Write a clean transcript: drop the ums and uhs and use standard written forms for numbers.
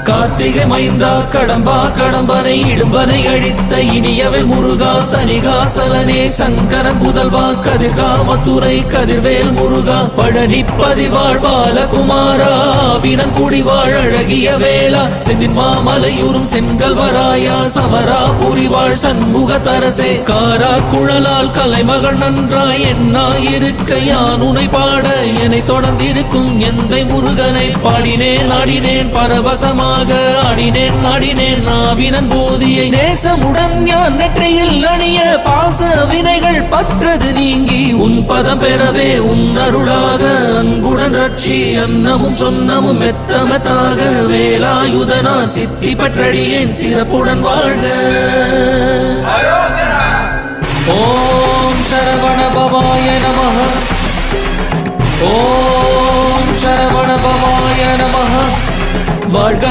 கார்த்திகை மைந்தா கடம்பா கடம்பனை இடும்பனை அழித்த இனியவன் முருகா தனிகாசலனே சங்கரன் புதல்வா கதிர்காமத்துறை கதிர்வேல் முருகா பழனி பதிவாழ் பாலகுமாரா வினன் குடிவாழ் அழகிய வேளா செந்தின் மாமலையூரும் செங்கல்வராயா சமரா புரிவாழ் சண்முக தரசே காரா குழலால் கலைமகள் நன்றாய் என்னாயிருக்க யான் உனை பாட என்னை தொடர்ந்திருக்கும் எந்தை முருகனை பாடினேன் ஆடினேன் பரவசமாக ஆடினேன் நாடினேன் நாவினன் போதியை நேசமுடன் ஞான் நெற்றியில் அணிய பாச வினைகள் பற்றது நீங்கி உன் பதம் பெறவே உன் அருளாக அன்புடன் ரட்சி அன்னமும் சொன்னமும் மெத்தமத்தாக வேலாயுதனார் சித்தி பற்றடியேன் சிறப்புடன் வாழ்க. ஓம் சரவண பவாய நமஹ. ஓம் சரவண பவாய நமஹ. வாழ்க.